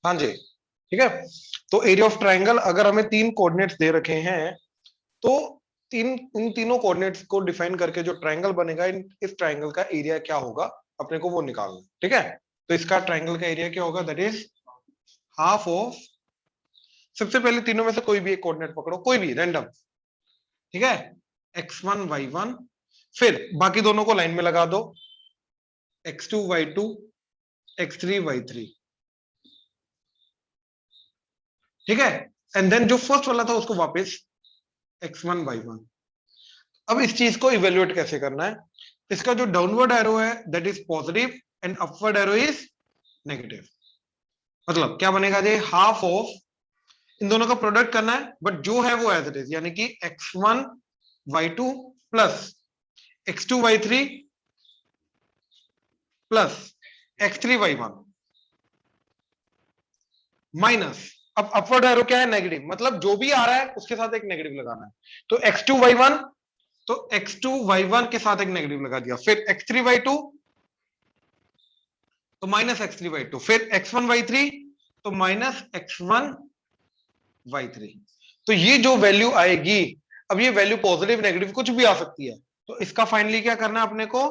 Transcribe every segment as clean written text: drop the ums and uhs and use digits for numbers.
हाँ जी, ठीक है। तो एरिया ऑफ ट्राइंगल अगर हमें तीन कोऑर्डिनेट्स दे रखे हैं तो इन तीनों कोऑर्डिनेट्स को डिफाइन करके जो ट्राइंगल बनेगा, इस ट्राइंगल का एरिया क्या होगा अपने को वो निकालना, ठीक है। तो इसका ट्राइंगल का एरिया क्या होगा, दैट इज हाफ ऑफ, सबसे पहले तीनों में से कोई भी एक कोऑर्डिनेट पकड़ो, कोई भी रैंडम, ठीक है, x1 y1, फिर बाकी दोनों को लाइन में लगा दो, x2 y2 x3 y3, ठीक है। एंड देन जो फर्स्ट वाला था उसको वापस x1 y1। अब इस चीज को इवेल्युएट कैसे करना है, इसका जो डाउनवर्ड एरो है that is positive and upward arrow is negative. मतलब क्या बनेगा जी, हाफ ऑफ, इन दोनों का प्रोडक्ट करना है बट जो है वो एज इट इज, यानी कि x1 y2 plus x2 y3 plus x3 y1 minus, अब अपवर्ड एरो क्या है, नेगेटिव, मतलब जो भी आ रहा है उसके साथ एक नेगेटिव लगाना है। तो x2 y1, तो x2 y1 के साथ एक नेगेटिव लगा दिया, फिर x3 y2 तो माइनस x3 y2, फिर x1 y3 तो माइनस x1 y3। तो ये जो वैल्यू आएगी, अब ये वैल्यू पॉजिटिव नेगेटिव कुछ भी आ सकती है, तो इसका फाइनली क्या करना है अपने को,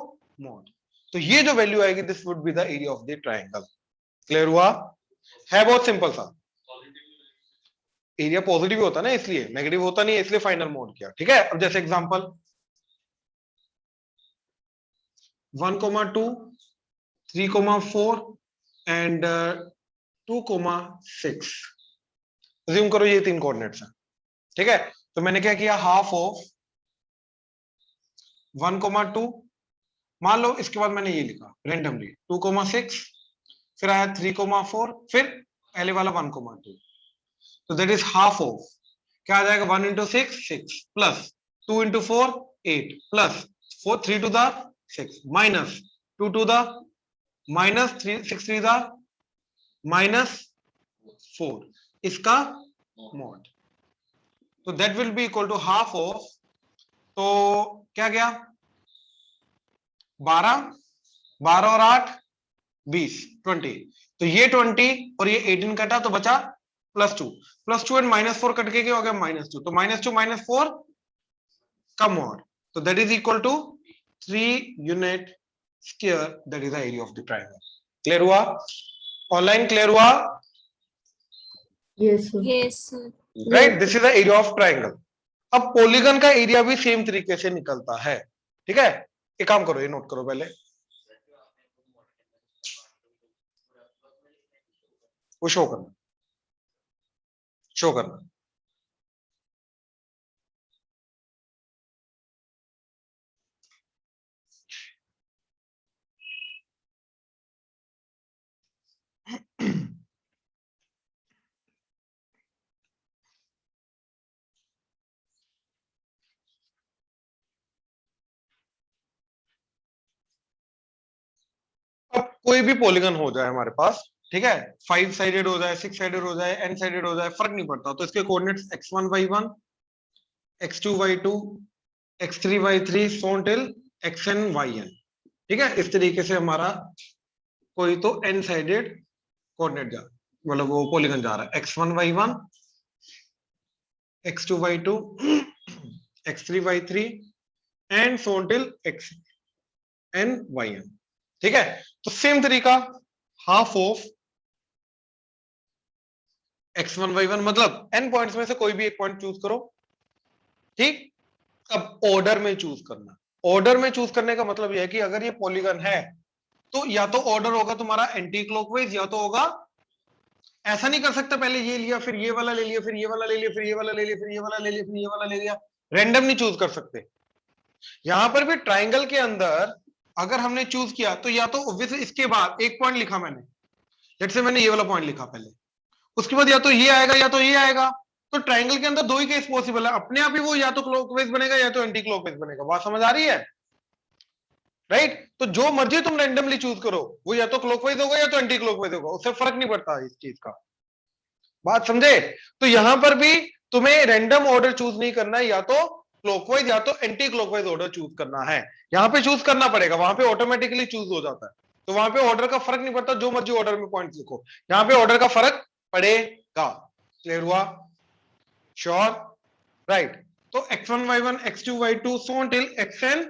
मॉड। तो ये जो वैल्यू आएगी this would be the area of the triangle. Clear हुआ, है बहुत सिंपल सा। एरिया पॉजिटिव होता ना, इसलिए नेगेटिव होता नहीं है, इसलिए फाइनल मोड किया, ठीक है। अब जैसे एग्जांपल 1,2 3,4 एंड 2,6, अज्यूम करो ये तीन कोऑर्डिनेट्स हैं, ठीक है। तो मैंने क्या किया, हाफ ऑफ 1,2, मान लो इसके बाद मैंने ये लिखा रेंडमली 2,6, फिर आया 3,4, फिर पहले वाला 1,2, तो दैट इज हाफ ऑफ, क्या आ जाएगा, 1 into 6 6 plus 2 into 4 8 plus 4 3 to the 6 minus 2 to the minus 3 6 3 the minus 4, इसका मॉड। तो that will be equal to half of, तो क्या गया 12 12 और 8 20 20, तो ये 20 और ये 18 कटा तो बचा +2 एंड -4 कट के क्या हो गया -2, तो -2 -4 का मॉड, तो that is equal to 3 unit square, that is the area of the triangle. Clear हुआ, ऑनलाइन क्लियर हुआ, Yes, sir. Yes, sir. Right, this is the area of triangle. अब पॉलीगन का एरिया भी सेम तरीके से निकलता है, ठीक है। एक काम करो, ये नोट करो पहले, वो शो करना, शो करना। अब कोई भी पॉलीगन हो जाए हमारे पास, ठीक है, 5 साइडेड हो जाए, 6 साइडेड हो जाए, n साइडेड हो जाए, फर्क नहीं पड़ता। तो इसके coordinates x1 y1 x2 y2 x3 y3 so till xn yn, ठीक है। इस तरीके से हमारा कोई तो n साइडेड कोऑर्डिनेट जा, मतलब वो पॉलीगन जा रहा है, x1 y1 x2 y2 x3 y3 and so till xn yn, ठीक है। तो सेम तरीका, हाफ ऑफ x1 y1, मतलब n पॉइंट्स में से कोई भी एक पॉइंट चूज करो, ठीक। अब ऑर्डर में चूज करना, ऑर्डर में चूज करने का मतलब यह है कि अगर ये पॉलीगन है तो या तो ऑर्डर होगा तुम्हारा एंटी क्लॉकवाइज, या तो होगा, ऐसा नहीं कर सकता पहले ये लिया फिर ये वाला ले लिया फिर ये वाला ले लिया फिर ये वाला ले लिया फिर ये वाला ले लिया फिर ये वाला ले लिया, रैंडम नहीं चूज कर सकते। यहां पर भी ट्राइंगल के अंदर अगर हमने चूज किया तो या तो ऑब्वियसली इसके बाद एक पॉइंट लिखा मैंने, लेट्स से मैंने ये वाला पॉइंट लिखा पहले, उसके बाद या तो ये आएगा या तो ये आएगा। तो ट्राइंगल के अंदर दो ही केस पॉसिबल है, अपने आप ही वो या तो क्लॉकवाइज बनेगा या तो एंटी क्लॉकवाइज बनेगा। बात समझ आ रही है, राइट। तो जो मर्जी तुम रैंडमली चूज करो, वो या तो क्लॉकवाइज होगा या तो एंटी क्लॉकवाइज होगा, उससे फर्क नहीं पड़ता इस चीज का। बात समझे, तो यहां पर भी तुम्हें रैंडम ऑर्डर चूज नहीं करना है, या तो क्लॉकवाइज या तो एंटी क्लॉकवाइज ऑर्डर चूज करना है। यहां पे चूज करना पड़ेगा, वहां पे ऑटोमेटिकली चूज हो जाता है, तो वहां पे ऑर्डर का फर्क नहीं पड़ता, जो मर्जी ऑर्डर में पॉइंट लिखो, यहां पे ऑर्डर का फर्क पड़ेगा। क्लियर हुआ? श्योर? राइट। तो x1 y1 x2 y2 so till xn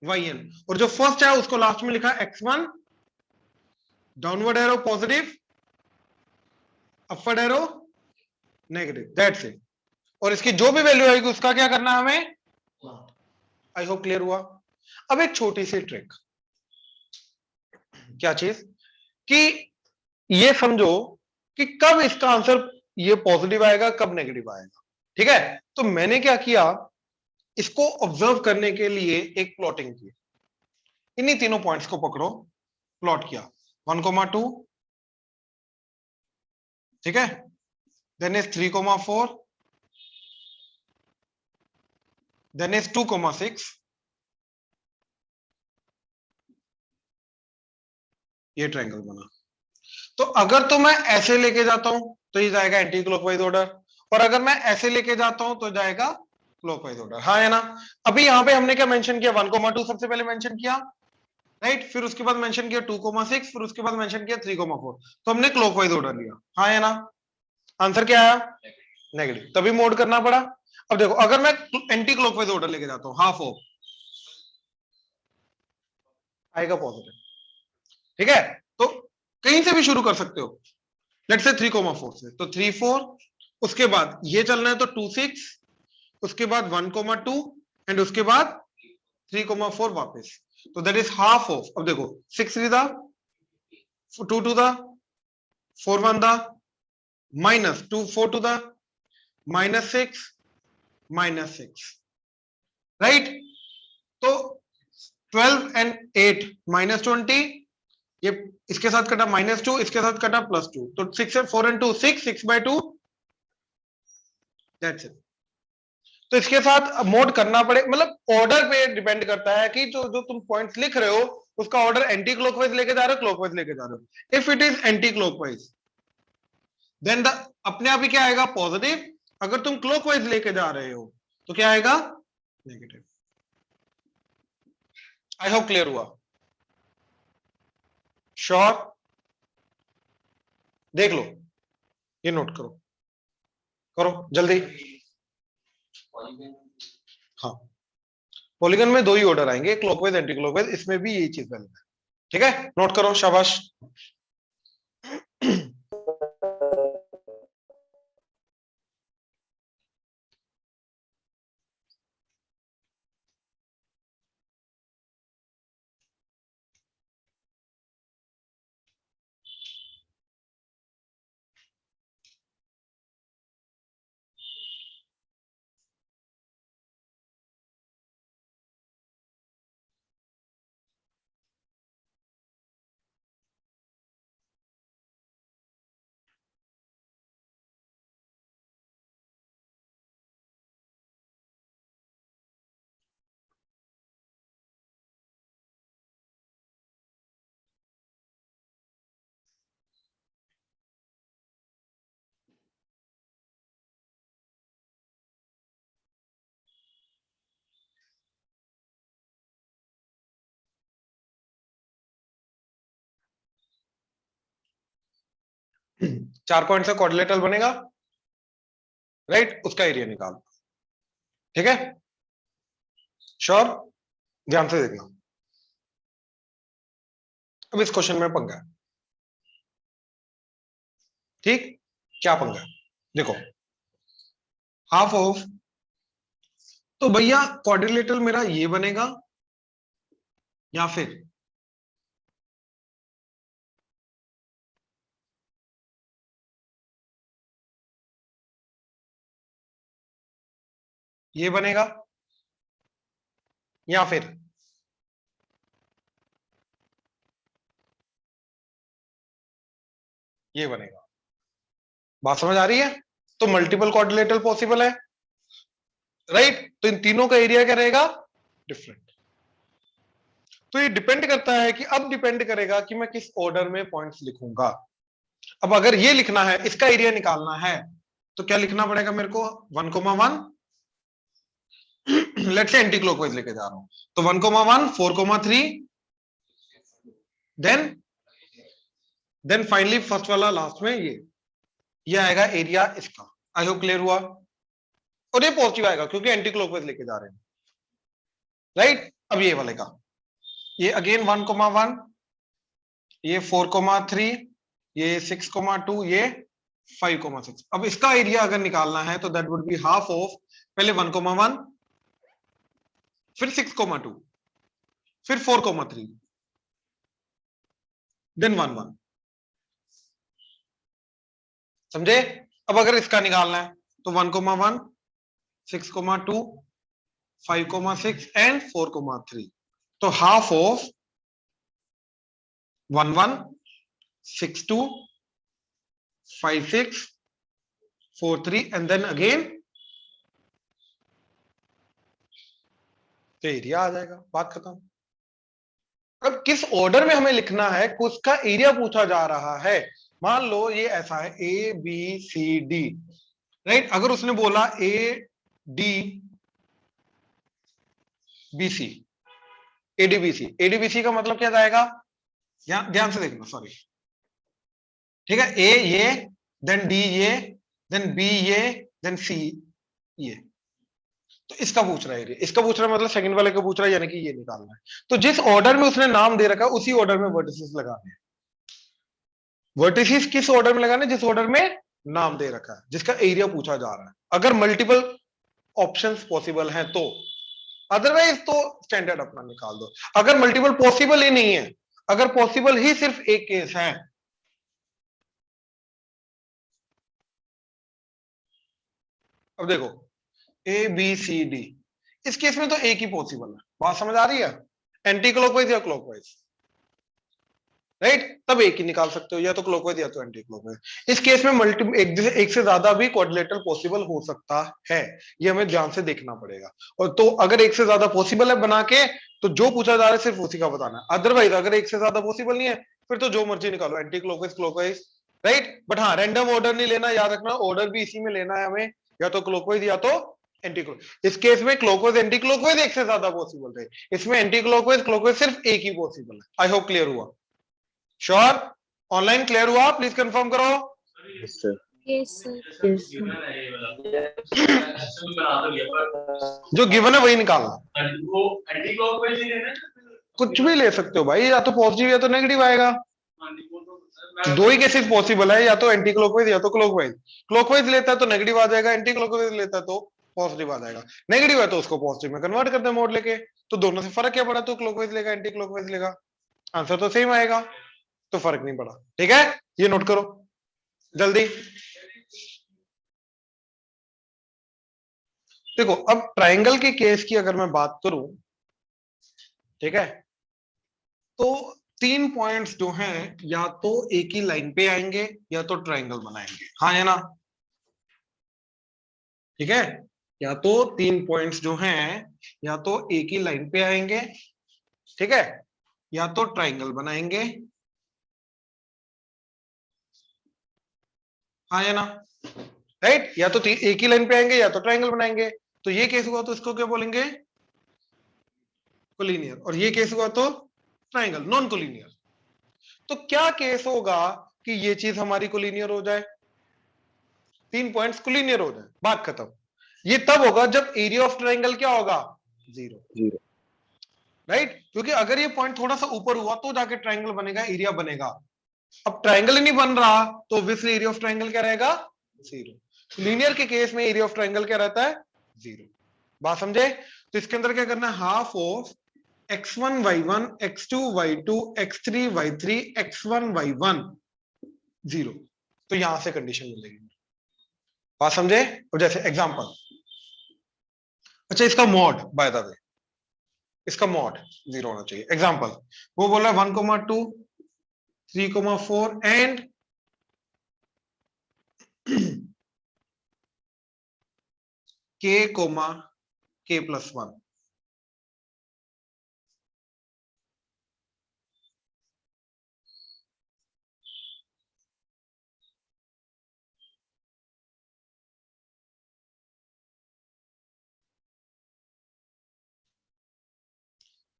yn, और जो फर्स्ट है उसको लास्ट में लिखा x1 downward arrow positive, upward arrow negative, that's it. और इसकी जो भी वैल्यू आएगी उसका क्या करना है हमें? आई होप क्लियर हुआ। अब एक छोटी सी ट्रिक, क्या चीज कि ये समझो कि कब इसका आंसर ये पॉजिटिव आएगा, कब नेगेटिव आएगा। ठीक है, तो मैंने क्या किया, इसको ऑब्जर्व करने के लिए एक प्लॉटिंग की। इन्हीं तीनों पॉइंट्स को पकड़ो, प्लॉट किया 1,2, ठीक है, देन इज 3,4, देन इज 2,6, ये ट्रायंगल बना। तो अगर तो मैं ऐसे लेके जाता हूं तो ये जाएगा एंटी क्लॉकवाइज ऑर्डर, और अगर मैं ऐसे लेके जाता हूं तो जाएगा क्लॉकवाइज ऑर्डर। हाँ है ना? अभी यहां पे हमने क्या मेंशन किया, 1,2 सबसे पहले मेंशन किया, राइट, फिर उसके बाद मेंशन किया 2,6, फिर उसके बाद मेंशन किया 3,4, तो हमने क्लॉकवाइज ऑर्डर लिया। हाँ है ना? आंसर क्या आया? नेगेटिव, तभी मोड करना पड़ा। अब देखो, अगर मैं एंटी क्लॉकवाइज ऑर्डर लेके जाता हूं, हाफ ऑफ आएगा पॉजिटिव। ठीक है, तो कहीं से भी शुरू कर सकते हो, लेट्स से 3,4 से, तो 3,4, उसके बाद ये चलना है तो 2,6, उसके बाद 1,2 एंड उसके बाद 3,4 वापस, तो दैट इज हाफ ऑफ। अब देखो 6 3 दा, 2 2 दा, 4 1 दा, माइनस 2 4 2 दा, -6 -6, राइट। तो 12 एंड 8 -20, ये इसके साथ कटा -2, इसके साथ कटा +2, तो 6 and 4 and 2 6, 6/2, दैट्स इट। तो इसके साथ मोड करना पड़े, मतलब ऑर्डर पे डिपेंड करता है कि जो जो तुम पॉइंट्स लिख रहे हो उसका ऑर्डर एंटी क्लॉकवाइज लेके जा रहे हो, क्लॉकवाइज लेके जा रहे हो। If it is anti clockwise then the अपने आप ही क्या आएगा? पॉजिटिव। अगर तुम क्लॉकवाइज लेके जा रहे हो तो क्या आएगा? नेगेटिव। आई होप क्लियर हुआ। श्योर? देख लो, ये नोट करो, करो जल्दी। हाँ, पॉलीगन में 2 ही ऑर्डर आएंगे, क्लॉकवाइज एंटी क्लॉकवाइज, इसमें भी यही चीज वैलिड है। ठीक है, नोट करो, शाबाश। 4 पॉइंट से क्वाड्रिलेटरल बनेगा, राइट, उसका एरिया निकाल। ठीक है, श्योर? ध्यान से देखना। अब इस क्वेश्चन में पंगा है। ठीक, क्या पंगा है? देखो, हाफ ऑफ, तो भैया क्वाड्रिलेटरल मेरा ये बनेगा या फिर ये बनेगा या फिर ये बनेगा। बात समझ आ रही है? तो मल्टीपल क्वाड्रिलेटरल पॉसिबल है, राइट, तो इन तीनों का एरिया क्या रहेगा? डिफरेंट। तो ये डिपेंड करता है कि, अब डिपेंड करेगा कि मैं किस ऑर्डर में पॉइंट्स लिखूंगा। अब अगर ये लिखना है, इसका एरिया निकालना है, तो क्या लिखना पड़ेगा मेरे को? 1,1, लेट्स से एंटी क्लॉकवाइज लेके जा रहा हूं, तो 1,1 4,3 देन फाइनली फर्स्ट वाला लास्ट में ये आएगा एरिया इसका। आई होप क्लियर हुआ। और ये पॉजिटिव आएगा क्योंकि एंटी क्लॉकवाइज लेके जा रहे हैं, राइट। अब ये वाले का, ये अगेन 1,1, ये 4,3, ये 6,2, ये 5,6। अब इसका एरिया अगर निकालना है तो that would be half of पहले 1,1, फिर 6,2, फिर 4,3, देन 1,1। समझे? अब अगर इसका निकालना है तो 1,1, 6,2, 5,6 एंड 4,3। तो half of 1,1, 6,2, 5,6, 4,3 and then again तो एरिया आ जाएगा। बात खत्म। अब किस ऑर्डर में हमें लिखना है, उसका एरिया पूछा जा रहा है। मान लो ये ऐसा है A B C D, right. अगर उसने बोला ए डी बी सी, एडीबीसी, एडीबीसी का मतलब क्या जाएगा, ध्यान से देखना, सॉरी, ठीक है। ए ये, देन डी ये, देन बी ये, देन सी ये। तो इसका पूछ रहा है एरिया, इसका पूछ रहा है मतलब सेकंड वाले का पूछ रहा है, यानी कि ये निकालना है। तो जिस ऑर्डर में उसने नाम दे रखा है उसी ऑर्डर में वर्टिसेस लगाने हैं। वर्टिसेस किस ऑर्डर में लगाने, जिस ऑर्डर में नाम दे रखा है, जिसका एरिया पूछा जा रहा है। अगर मल्टीपल ऑप्शंस पॉसिबल हैं तो, अदरवाइज तो स्टैंडर्ड अपना निकाल दो। अगर मल्टीपल पॉसिबल ही नहीं है, अगर पॉसिबल ही सिर्फ एक केस है, अब देखो ए बी सी डी, इस केस में तो एक ही पॉसिबल है। बात समझ आ रही है? एंटी क्लॉकवाइज या क्लॉकवाइज, राइट। तब एक ही निकाल सकते हो, या तो क्लॉकवाइज या तो एंटी क्लॉकवाइज। इस केस में एक से ज्यादा भी क्वाड्रिलेटरल पॉसिबल हो सकता है, ये हमें ध्यान से देखना पड़ेगा। और तो अगर एक से ज्यादा पॉसिबल है बना के, तो जो पूछा जा रहा है सिर्फ उसी का बताना है। अदरवाइज अगर एक से ज्यादा पॉसिबल नहीं है, फिर तो जो मर्जी निकालो, anti clockwise, clockwise, right. But हाँ, रैंडम ऑर्डर नहीं लेना, याद रखना, ऑर्डर भी इसी में लेना है हमें, या तो क्लॉकवाइज या तो एंटी क्लॉकवाइज। इस केस में क्लॉकवाइज एंटी क्लॉकवाइज एक से ज्यादा पॉसिबल है, इसमें एंटी क्लॉकवाइज क्लॉकवाइज सिर्फ एक ही पॉसिबल है। आई होप क्लियर हुआ। श्योर? ऑनलाइन क्लियर हुआ? प्लीज कंफर्म करो। Yes sir. Yes sir. जो गिवन है वही निकालना, कुछ भी ले सकते हो भाई, या तो पॉजिटिव या तो नेगेटिव आएगा। दो ही केसेस पॉसिबल है, या तो एंटी क्लॉकवाइज या तो क्लॉकवाइज। क्लॉकवाइज लेता है तो नेगेटिव आ जाएगा, एंटी क्लॉकवाइज लेता है तो पॉजिटिव आ जाएगा। नेगेटिव है तो उसको पॉजिटिव में कन्वर्ट करते हैं मोड लेके। तो दोनों से फर्क क्या पड़ा, तो क्लॉकवाइज लेगा एंटी क्लॉकवाइज लेगा, आंसर तो सेम आएगा, तो फर्क नहीं पड़ा। ठीक है, ये नोट करो जल्दी। देखो अब ट्राइंगल के केस की अगर मैं बात करूं, ठीक है, तो 3 पॉइंट्स जो हैं या तो एक ही लाइन पे आएंगे या तो ट्राइंगल बनाएंगे, हाँ है ना। ठीक है, या तो 3 पॉइंट्स जो हैं या तो एक ही लाइन पे आएंगे, ठीक है, या तो ट्राइंगल बनाएंगे, हाँ है ना, राइट। या तो एक ही लाइन पे आएंगे या तो ट्राइंगल बनाएंगे। तो ये केस हुआ तो इसको क्या बोलेंगे, कोलिनियर। और ये केस हुआ तो ट्राइंगल, नॉन कोलिनियर। तो क्या केस होगा कि ये चीज हमारी कोलिनियर हो जाए, 3 पॉइंट्स कोलिनियर हो जाए, बात खत्म। ये तब होगा जब एरिया ऑफ ट्राइंगल क्या होगा, 0, राइट। क्योंकि अगर ये पॉइंट थोड़ा सा ऊपर हुआ तो जाके ट्राइंगल बनेगा, एरिया बनेगा। अब ट्राइंगल ही नहीं बन रहा तो ऑब्वियसली एरिया ऑफ ट्राइंगल क्या रहेगा, 0। लीनियर के केस में एरिया ऑफ ट्राइंगल क्या रहता है, 0। बात समझे? तो इसके अंदर क्या करना है, half of x1 y1 x2 y2 x3 y3 x1 y1 0। तो यहां से कंडीशन मिलेगी। बात समझे? और जैसे एग्जांपल, अच्छा इसका मॉड, बाय द वे इसका मॉड 0 होना चाहिए। एग्जांपल, वो बोला 1,2 3,4 एंड k,k+1।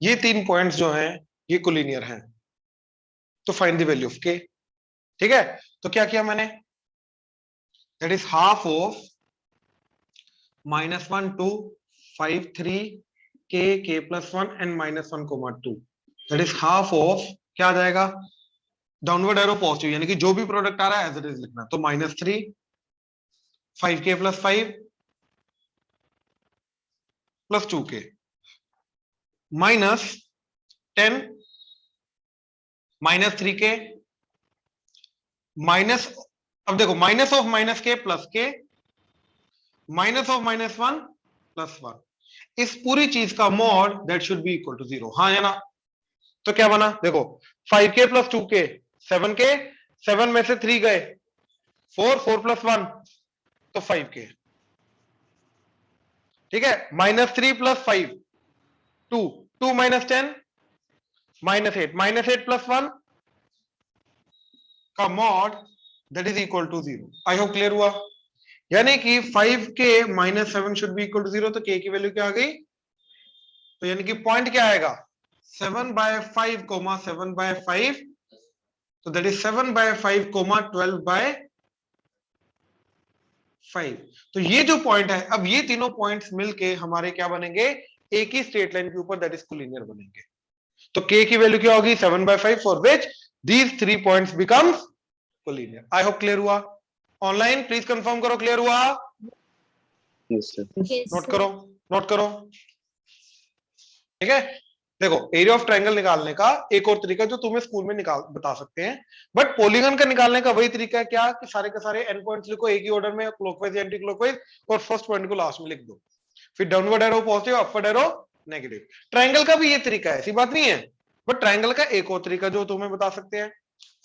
ये 3 पॉइंट्स जो हैं ये कोलिनियर हैं, तो फाइंड द वैल्यू ऑफ के। ठीक है, तो क्या किया मैंने, दैट इज हाफ ऑफ -1 2 5 3 के plus 1 and -1 2, that is half of, क्या आ जाएगा, डाउनवर्ड एरो पॉजिटिव, यानी कि जो भी प्रोडक्ट आ रहा है एज इट इज लिखना। तो -3 5k + 5 + 2k -10 -3k माइनस, अब देखो minus of -k + k minus of -1 + 1, इस पूरी चीज का mod that should be equal to 0। हाँ या ना? तो क्या बना, देखो 5k + 2k 7k, 7 में से 3 गए 4, 4 + 1 तो 5k। ठीक है, -3 + 5 2, 2 - 10 -8, -8 + 1 का mod that is equal to 0। I hope clear हुआ। यानी कि 5k - 7 should be equal to 0, तो k की वैल्यू क्या आ गई, तो यानी कि पॉइंट क्या आएगा 7/5, 7/5, तो दैट इज 7/5, 12/5। तो ये जो पॉइंट है, अब ये तीनों पॉइंट्स मिलके हमारे क्या बनेंगे, एक ही स्ट्रेट लाइन के ऊपर दैट इज कोलिनियर बनेंगे। तो k की वैल्यू क्या होगी 7/5, for which these 3 points becomes collinear. I hope clear हुआ। ऑनलाइन प्लीज कंफर्म करो क्लियर हुआ। Yes sir. नोट करो, नोट करो। ठीक है, देखो एरिया ऑफ ट्रायंगल निकालने का एक और तरीका जो तुम्हें स्कूल में निकाल बता सकते हैं, बट पॉलीगन का निकालने का वही तरीका है क्या कि सारे के सारे एंड पॉइंट्स लिखो एक ही ऑर्डर में, क्लॉकवाइज एंटी क्लॉकवाइज, और फर्स्ट पॉइंट को लास्ट में लिख दो, फिर downward arrow positive, upward arrow negative. Triangle का भी ये तरीका है, ऐसी बात नहीं है, बट ट्रायंगल का एक और तरीका जो तुम्हें बता सकते हैं।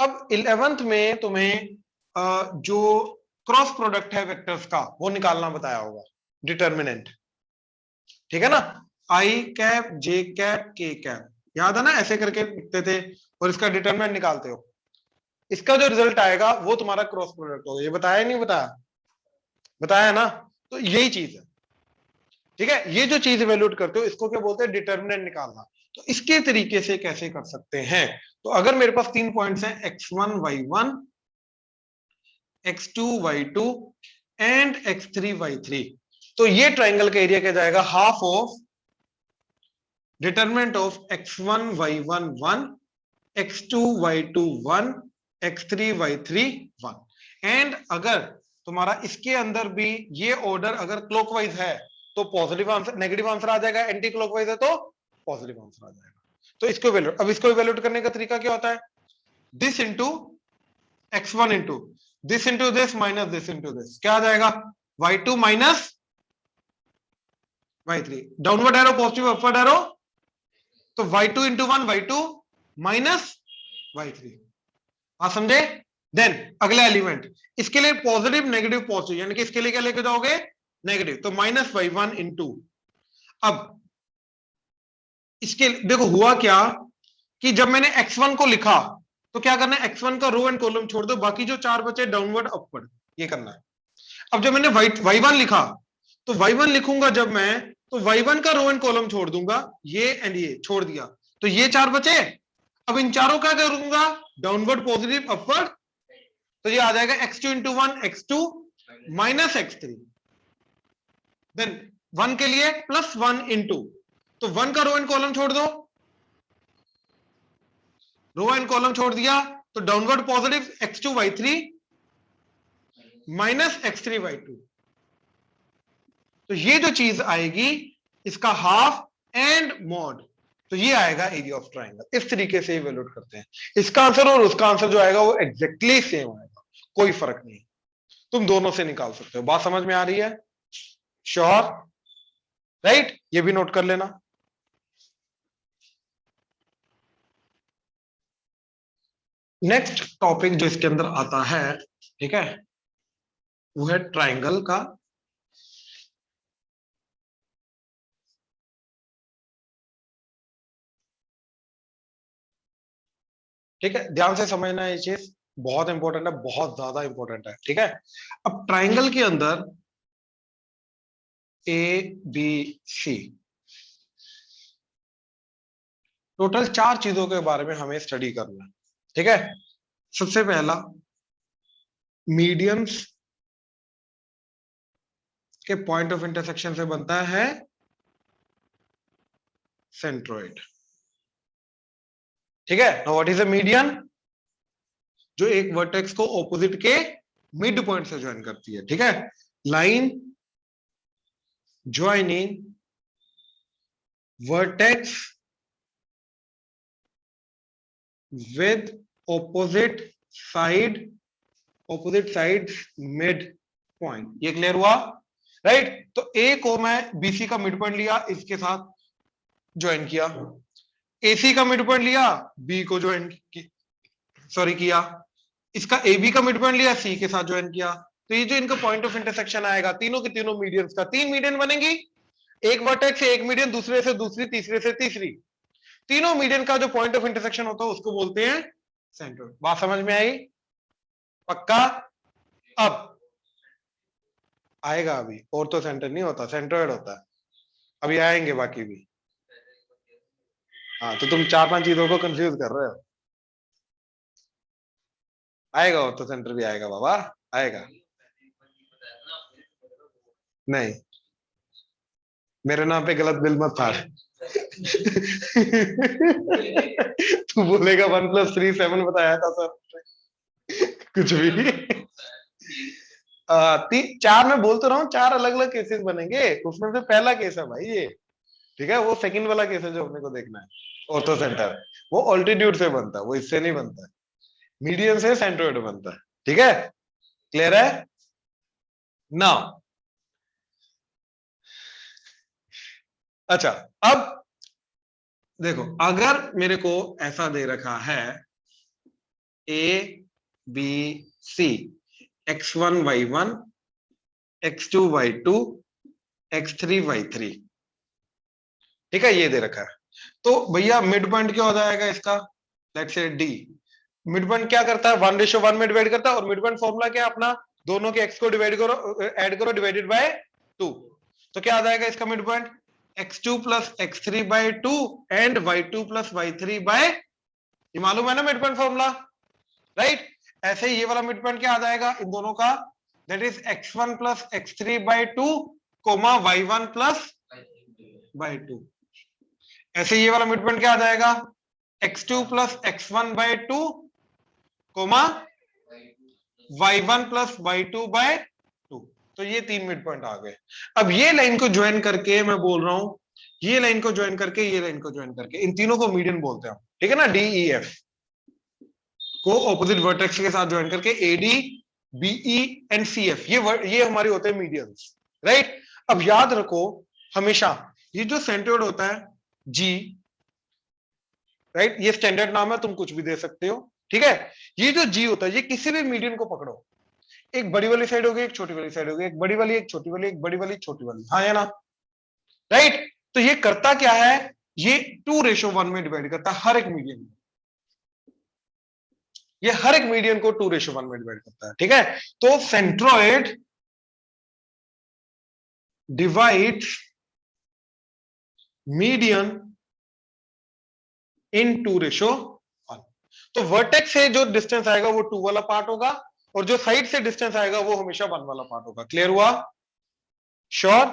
अब 11th में तुम्हें जो क्रॉस प्रोडक्ट है वेक्टर्स का वो निकालना बताया होगा, डिटर्मिनेंट। ठीक है ना, आई कैप जे कैप के कैप, याद है ना, ऐसे करके लिखते थे और इसका डिटरमिनेंट निकालते हो, इसका जो रिजल्ट आएगा वो तुम्हारा क्रॉस प्रोडक्ट होगा। ये बताया नहीं बताया, बताया ना, तो यही चीज है। ठीक है, ये जो चीज इवेल्यूएट करते हो इसको क्या बोलते हैं, डिटर्मिनेंट निकालना। तो इसके तरीके से कैसे कर सकते हैं, तो अगर मेरे पास 3 पॉइंट्स हैं x1 y1 x2 y2 and x3 y3, तो ये ट्राइंगल का एरिया क्या जाएगा, half of determinant of x1 y1 1, x2 y2 1, x3 y3 1। And अगर तुम्हारा इसके अंदर भी ये ऑर्डर अगर क्लॉकवाइज है तो पॉजिटिव आंसर, नेगेटिव आंसर आ जाएगा, एंटी क्लॉकवाइज है तो पॉजिटिव आंसर आ जाएगा। तो इसको इवैल्यूएट, अब इसको इवैल्यूएट करने का तरीका क्या होता है, this into x1 into this into this minus this into this, क्या आ जाएगा y2 minus y3, downward arrow positive, upward arrow, तो y2 into 1 y2 minus y3। आप समझे। देन अगला एलिमेंट, इसके लिए पॉजिटिव नेगेटिव पॉजिटिव, यानी कि इसके लिए क्या लेके जाओगे, नेगेटिव, तो -y1 इंटू, अब इसके देखो हुआ क्या कि जब मैंने x1 को लिखा तो क्या करना है, x1 का रो एंड कॉलम छोड़ दो, बाकी जो 4 बचे डाउनवर्ड अपवर्ड, ये करना है। अब जब मैंने y1 लिखा तो y1 लिखूंगा जब मैं, तो y1 का रो एंड कॉलम छोड़ दूंगा, ये एंड ये छोड़ दिया, तो ये 4 बचे। अब इन चारों का करूंगा डाउनवर्ड पॉजिटिव अपवर्ड, तो ये आ जाएगा x2 into 1 x2 minus x3, then 1 के लिए +1 इंटू, तो 1 का रो एंड कॉलम छोड़ दो, रो एंड कॉलम छोड़ दिया, तो downward positive x2 y3 minus x3 y2, तो ये जो चीज आएगी इसका हाफ एंड मॉड, तो ये आएगा एरिया ऑफ ट्रायंगल। इस तरीके से इवैल्यूएट करते हैं, इसका आंसर और उसका आंसर जो आएगा वो एग्जैक्टली सेम आएगा, कोई फर्क नहीं, तुम दोनों से निकाल सकते हो। बात समझ में आ रही है, श्योर, राइट, ये भी नोट कर लेना। नेक्स्ट टॉपिक जो इसके अंदर आता है, ठीक है, वो है ट्रायंगल का ठीक है, ध्यान से समझना, ये चीज बहुत इंपॉर्टेंट है, बहुत ज्यादा इंपॉर्टेंट है। ठीक है, अब ट्रायंगल के अंदर ABC टोटल 4 चीजों के बारे में हमें स्टडी करना है। ठीक है, सबसे पहला मीडियंस के पॉइंट ऑफ इंटरसेक्शन से बनता है सेंट्रोइड। ठीक है, now what is a median? जो एक वर्टेक्स को ऑपोजिट के मिड पॉइंट से ज्वाइन करती है। ठीक है, line joining vertex with opposite side mid point। ये क्लियर हुआ? राइट, तो ए को मैं बीसी का मिड पॉइंट लिया, इसके साथ ज्वाइन किया, एसी का मिड पॉइंट लिया, बी को ज्वाइन किया, इसका ए बी का मिड पॉइंट लिया, सी के साथ ज्वाइन किया। तो ये जो इनका पॉइंट ऑफ इंटरसेक्शन आएगा, तीनों के तीनों मीडियंस का, तीन मीडियन बनेंगी, एक वर्टेक्स से एक मीडियन, दूसरे से दूसरी, तीसरे से तीसरी, तीनों मीडियन का जो पॉइंट ऑफ इंटरसेक्शन होता है उसको बोलते हैं सेंट्रोइड। बात समझ में आई? पक्का? अब आएगा, अभी और तो सेंटर नहीं होता, सेंट्रोइड होता है, अभी आएंगे बाकी भी। हाँ, तो तुम 4-5 चीजों को कंफ्यूज कर रहे हो। आएगा और तो सेंटर भी आएगा बाबा, आएगा। नहीं, मेरे नाम पे गलत बिल मत फाड़। तू बोलेगा 1+3 7 बताया था सर, कुछ भी। 4 मैं बोल तो रहा हूँ, 4 अलग अलग केसेस बनेंगे, उसमें से पहला केस है भाई ये। ठीक है, वो सेकंड वाला केस है जो अपने को देखना है, ऑर्थो सेंटर। वो ऑल्टीट्यूड से बनता है, वो इससे नहीं बनता है, मीडियन से सेंट्रोइड बनता है। ठीक है, क्लियर है? नाउ अच्छा, अब देखो, अगर मेरे को ऐसा दे रखा है A B C, x1 y1 x2 y2 x3 y3, ठीक है, ये दे रखा है। तो भैया मिड पॉइंट क्या हो जाएगा इसका? Let's say D. Mid point क्या करता है? 1:1 में डिवाइड करता है, और मिड पॉइंट फॉर्मूला क्या है अपना? दोनों के x को डिवाइड करो, ऐड करो, डिवाइडेड बाय 2। तो क्या आ जाएगा इसका mid point? x2 plus x3 by 2 and y2 plus y3 by, ये मालूम है ना मिड पॉइंट फॉर्मूला, राइट? ऐसे ही ये वाला मिड पॉइंट क्या आ जाएगा इन दोनों का? That is x1 plus x3 by 2 comma y1 plus by 2। ऐसे ये वाला मिड पॉइंट क्या आ जाएगा? x2 plus x1 by 2 comma y1 plus y2 by 2। तो ये 3 मिड पॉइंट आ गए। अब ये लाइन को ज्वाइन करके मैं बोल रहा हूं, ये लाइन को ज्वाइन करके, ये लाइन को ज्वाइन करके, इन तीनों को मीडियन बोलते हैं, ठीक है ना? डी ई एफ को ऑपोजिट वर्टेक्स के साथ ज्वाइन करके AD BE and C F, ये हमारे होते हैं मीडियंस, राइट? अब याद रखो हमेशा, ये जो सेंट्रोइड होता है जी, राइट, ये स्टैंडर्ड नाम है, तुम कुछ भी दे सकते हो, ठीक है? ये जो जी होता है, ये किसी भी मीडियन को पकड़ो, एक बड़ी वाली साइड होगी, एक छोटी वाली साइड होगी, एक बड़ी वाली, एक छोटी वाली, एक बड़ी वाली, छोटी वाली, हाँ या ना? राइट? तो ये करता क्या है? ये 2:1 में डिवाइड करता है हर एक मीडियन को, ये हर एक मीडियन को 2:1 में डिवाइड करता है, ठीक है? तो सेंट्रोइड डिवाइड्स मीडियन इन 2:1। तो वर्टेक्स से जो डिस्टेंस आएगा वो 2 वाला पार्ट होगा, और जो साइड से डिस्टेंस आएगा वो हमेशा 1 वाला पार्ट होगा। क्लियर हुआ? श्योर?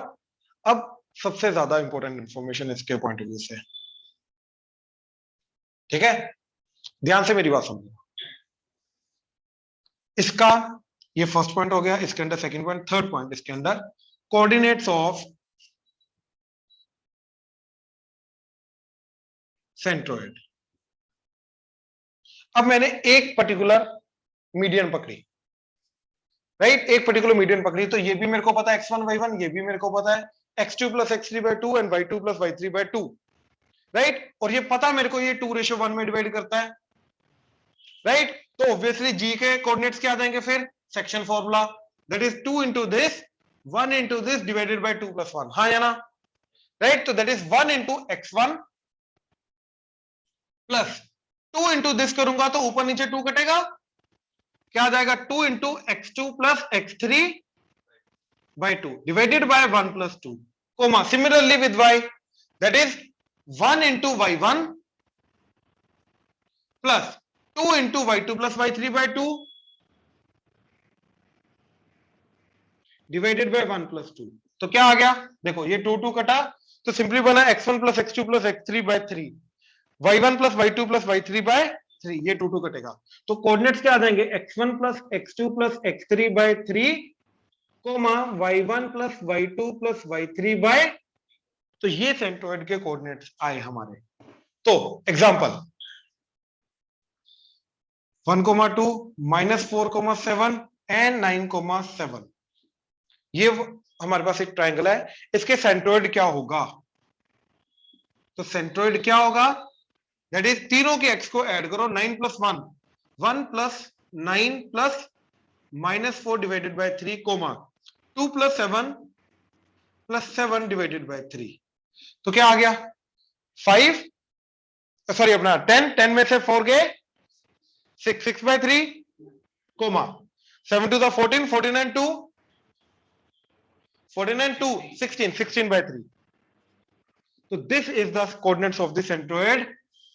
अब सबसे ज्यादा इंपॉर्टेंट इंफॉर्मेशन इसके पॉइंट ऑफ व्यू से, ठीक है, ध्यान से मेरी बात समझो। इसका ये फर्स्ट पॉइंट हो गया, इसके अंदर सेकंड पॉइंट, थर्ड पॉइंट इसके अंदर कोऑर्डिनेट्स ऑफ सेंट्रोइड। अब मैंने एक पर्टिकुलर मीडियन पकड़ी, राइट? एक पर्टिकुलर मीडियन पकड़ी, तो ये भी मेरे को पता है x1 y1, ये भी मेरे को पता है x2 plus x3 by 2 and y2 plus y3 by 2, right? और ये पता मेरे को ये 2:1 में डिवाइड करता है, राइट? तो ऑब्वियसली जी के कोऑर्डिनेट्स क्या आ जाएंगे फिर? Section formula, that is 2 into this 1 into this divided by 2 plus 1, हाँ या ना? राइट? तो that is 1 into x1 plus 2 into this करूंगा तो ऊपर नीचे 2 कटेगा, क्या आ जाएगा? 2 into x2 plus x3 by 2 divided by 1 plus 2, comma similarly with y, that is 1 into y1 plus 2 into y2 plus y3/2 divided by 1 plus 2। तो क्या आ गया, देखो ये 2 कटा, तो सिंपली बना x1 plus x2 plus x3/3, y1 plus y2 plus y3/3, ये 2 कटेगा। तो कोऑर्डिनेट्स क्या आ जाएंगे, x1 plus x2 plus x3/3 comma y1 plus y2 plus y3/, तो ये सेंट्रोइड के कोऑर्डिनेट्स आए हमारे। तो एग्जांपल 1,2 -4,7 एंड 9,7, ये हमारे पास एक ट्रायंगल है, इसके सेंट्रोइड क्या होगा, तो सेंट्रोइड क्या होगा, दैट इज तीनों के एक्स को ऐड करो, 9 plus 1 1 plus 9 plus -4 divided by 3 comma 2 plus 7 plus 7 divided by 3, तो क्या आ गया 5, सॉरी अपना 10 में से 4 गए 6/3 coma 7 to the 14 49 2 16/3। So this is the coordinates of the centroid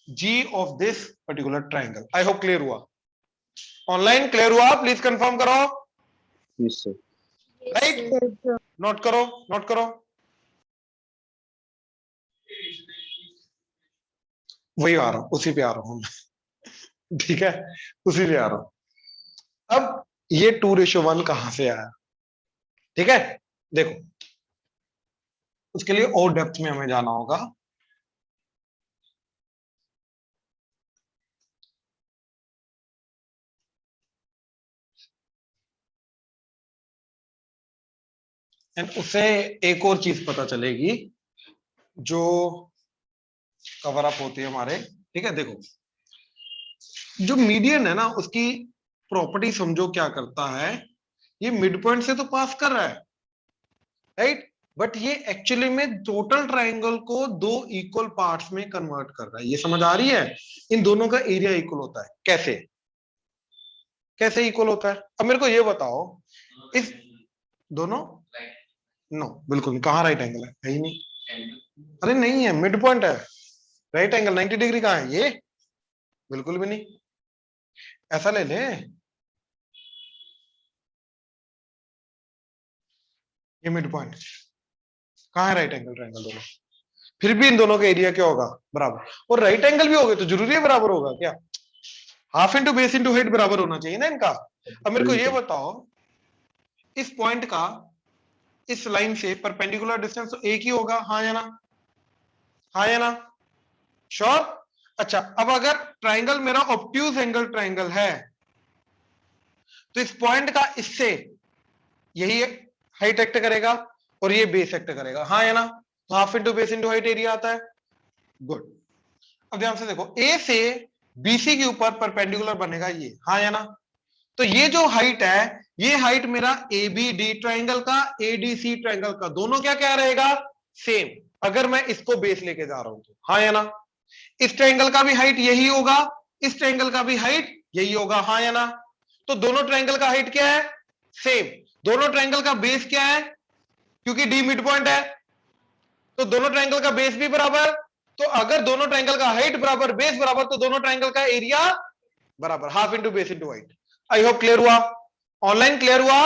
G of this particular triangle. I hope clear हुआ, online clear हुआ, please confirm करो, Yes, sir. राइट, नोट करो नोट करो, वही आ रहा हूं, उसी पे आ रहा हूं ठीक है, उसी पे आ रहा हूं। अब ये 2:1 कहां से आया, ठीक है, देखो उसके लिए और डेप्थ में हमें जाना होगा। एंड उससे एक और चीज पता चलेगी जो कवर अप होती है हमारे, ठीक है, देखो जो मीडियन है ना उसकी प्रॉपर्टी समझो क्या करता है, ये मिड पॉइंट से तो पास कर रहा है, राइट, बट ये एक्चुअली में टोटल ट्राइंगल को दो इक्वल पार्ट्स में कन्वर्ट कर रहा है, ये समझ आ रही है, इन दोनों का एरिया इक्वल होता है, कैसे कैसे इक्वल होता है, अब मेरे को ये बताओ, इस दोनों नो बिल्कुल नहीं, कहाँ राइट एंगल है ही नहीं, अरे नहीं है, मिड पॉइंट है, राइट एंगल 90 डिग्री कहाँ है, ये बिल्कुल भी नहीं, ऐसा ले ले, ये मिड पॉइंट कहाँ है, राइट एंगल ट्रायंगल दोनों, फिर भी इन दोनों का एरिया क्या होगा, बराबर, और राइट एंगल भी हो गए तो जरूरी है बराबर होगा क्या, half into base into height बराबर होना चाहिए ना इनका। अब मेरे को ये बताओ, इस पॉइंट का इस लाइन से परपेंडिकुलर डिस्टेंस तो एक ही होगा, हाँ या ना, हाँ या ना, श्योर। अच्छा, अब अगर ट्राइंगल मेरा ऑब्ट्यूज एंगल ट्राइंगल है तो इस पॉइंट का इससे यही हाइट एक्ट करेगा और ये बेस एक्ट करेगा, हाँ या ना, तो half into base into height area आता है, गुड। अब ध्यान से देखो, ए से बीसी के ऊपर परपेंडिकुलर बनेगा ये, हाँ या ना, तो ये जो हाइट है ये हाइट मेरा एबीडी ट्राइंगल का एडीसी ट्राइंगल का दोनों क्या क्या रहेगा, सेम, अगर मैं इसको बेस लेके जा रहा हूं तो, हाँ या ना, इस ट्राइंगल का भी हाइट यही होगा, इस ट्राइंगल का भी हाइट यही होगा, हाँ या ना, तो दोनों ट्राइंगल का हाइट क्या है, सेम, दोनों ट्राइंगल का बेस क्या है, क्योंकि डी मिड पॉइंट है तो दोनों ट्राइंगल का बेस भी बराबर, तो अगर दोनों ट्राइंगल का हाइट बराबर बेस बराबर तो दोनों ट्राइंगल का एरिया बराबर, half into base into height. आई होप क्लियर हुआ, ऑनलाइन क्लियर हुआ,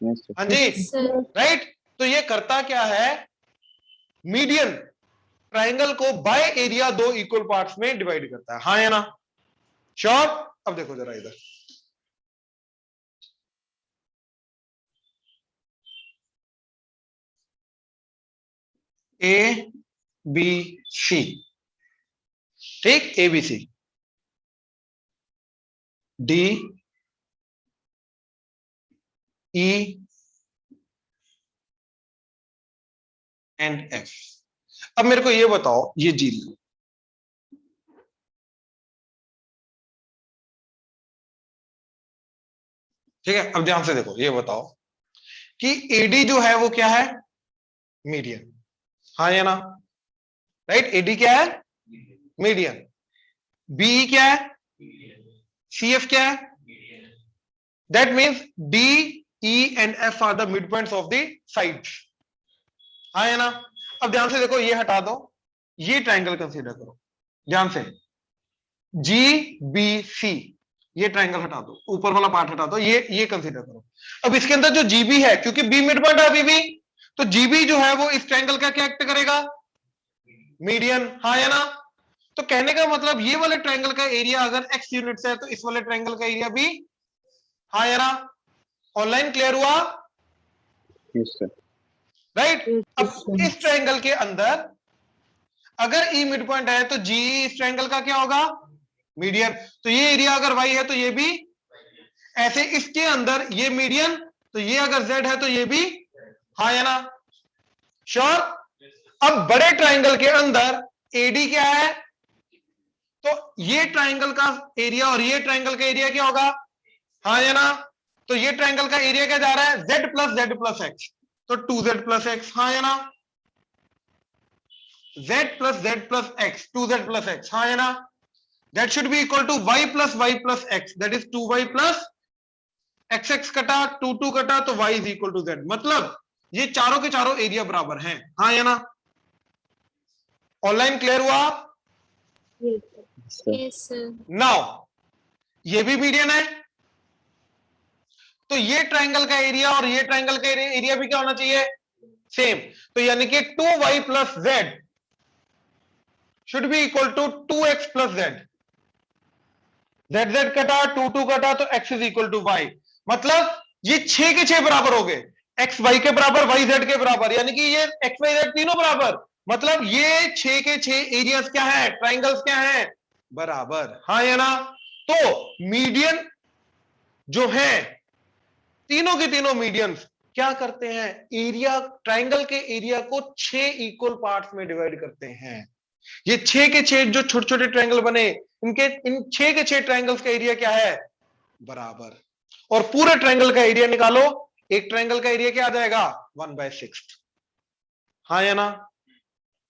Yes, sir. हाँ जी, राइट, तो ये करता क्या है, मीडियन ट्राइंगल को बाय एरिया दो इक्वल पार्ट्स में डिवाइड करता है, हाँ या ना, श्योर। अब देखो जरा इधर, ए बी सी, ठीक, A B C, D E and F. अब मेरे को ये बताओ, ये जी लो, ठीक है, अब ध्यान से देखो, ये बताओ कि एडी जो है वो क्या है, मीडियन, हाँ या ना, राइट, एडी क्या है, मीडियन, बीई क्या है, सीएफ क्या है, that means D E and F R the mid points of the sides, हाँ या ना। अब ध्यान से देखो, ये हटा दो, ये ट्राइंगल कंसीडर करो ध्यान से, GBC, ये ट्राइंगल हटा दो, ऊपर वाला पार्ट हटा दो, ये कंसीडर करो। अब इसके अंदर जो GB है, क्योंकि B मिड पॉइंट है अभी भी, तो GB जो है वो इस ट्राइंगल का क्या एक्ट करेगा? मीडियन, हाँ या ना? तो कहने का मतलब ये वाले ट्राइंगल का एरिया अगर x यूनिट से है तो इस वाले ट्राइंगल का एरिया भी, हाँ या ना? ऑनलाइन क्लियर हुआ? Yes sir. राइट। अब इस ट्राइंगल के अंदर अगर E मिड पॉइंट है तो GE इस ट्राइंगल का क्या होगा? मीडियन। तो ये एरिया अगर y है तो ये भी ऐसे, इसके अंदर ये मीडियन, तो ये अगर z है तो ये भी, हाँ या ना? श्योर। अब बड़े ट्राइंगल के अंदर AD क्या है? तो ये ट्राइंगल का एरिया और ये ट्राइंगल का एरिया क्या होगा? हाँ या ना? तो ये ट्राइंगल का एरिया क्या जा रहा है? z प्लस x, तो 2z प्लस x, हाँ या ना? z plus x, 2z plus x, हाँ या ना? That should be equal to y plus x, that is 2y plus x कटा 2 कटा, तो y is equal to z। मतलब ये चारों के चारों एरिया बराबर हैं, हाँ या ना? ऑनलाइन क्लियर हुआ? Yes sir. नाउ ये भी मीडियन है, तो ये ट्राइंगल का एरिया और ये ट्राइंगल का एरिया भी क्या होना चाहिए? सेम। तो यानी कि 2y plus z should be equal to 2x plus z, z कटा 2 कटा, तो x is equal to y। मतलब ये 6 के 6 बराबर हो गए, x y के बराबर, y z के बराबर, यानी कि ये x y z तीनों बराबर। मतलब ये 6 के 6 एरियाज क्या है? ट्राइंगल्स क्या है? बराबर, हाँ या ना? तो मीडियन जो है, तीनों के तीनों मीडियंस क्या करते हैं? एरिया, ट्राइंगल के एरिया को 6 इक्वल पार्ट्स में डिवाइड करते हैं। ये 6 के 6 जो छोटे छोटे ट्राइंगल बने, इनके इन 6 के 6 ट्राइंगल्स का एरिया क्या है? बराबर। और पूरे ट्राइंगल का एरिया निकालो, एक ट्राइंगल का एरिया क्या आ जाएगा? 1/6, हाँ या ना?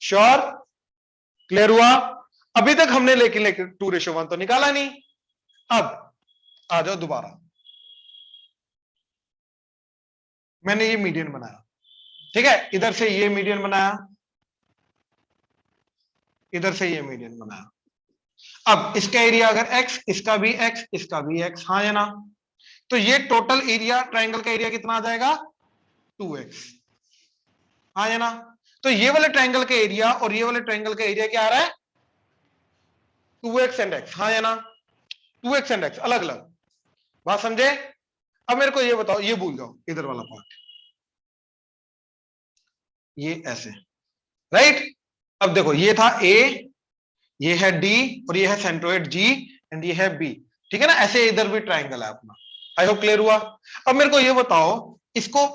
श्योर? क्लियर हुआ? अभी तक हमने लेकिन 2:1 तो निकाला नहीं। अब आ जाओ दोबारा, मैंने ये मीडियन बनाया, ठीक है? इधर से ये मीडियन बनाया, इधर से ये मीडियन बनाया। अब इसका एरिया अगर x, इसका भी x, इसका भी x, हाँ या ना? तो ये टोटल एरिया, ट्राइंगल का एरिया कितना आ जाएगा? 2x, हाँ या ना? तो ये वाले ट्राइंगल का एरिया और ये वाले ट्राइंगल का एरिया क्या आ रहा है? 2x एंड x, हाँ या ना? 2x एंड x अलग अलग, बात समझे? अब मेरे को ये बताओ, ये भूल जाओ इधर वाला पार्ट, ये ऐसे, राइट? अब देखो, ये था A, ये है D और ये है सेंट्रोइड G एंड ये है B, ठीक है ना? ऐसे इधर भी ट्राइंगल है अपना। आई होप क्लियर हुआ? अब मेरे को ये बताओ, इसको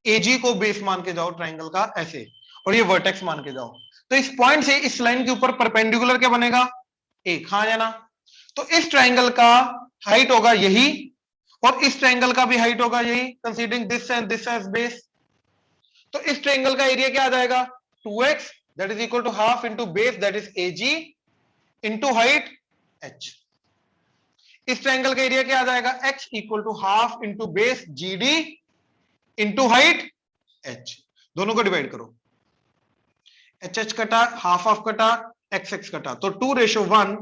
AG को बेस मान के जाओ ट्राइंगल का ऐसे, और ये वर्टेक्स मान के जाओ, तो इस पॉइंट से इस लाइन के ऊपर परपेंडिकुलर क्या बनेगा? एक, हाँ या ना? तो इस ट्राइंगल का हाइट होगा यही, और इस ट्राइंगल का भी हाइट होगा यही, considering this and this as base. तो इस ट्राइंगल का एरिया क्या आ जाएगा? 2x, that is equal to half into base, that is AG, into height h। इस ट्राइंगल का एरिया क्या आ जाएगा? x equal to half into base GD into height h। दोनों को डिवाइड करो, HH कटा, हाफ ऑफ कटा, XX कटा, तो 2:1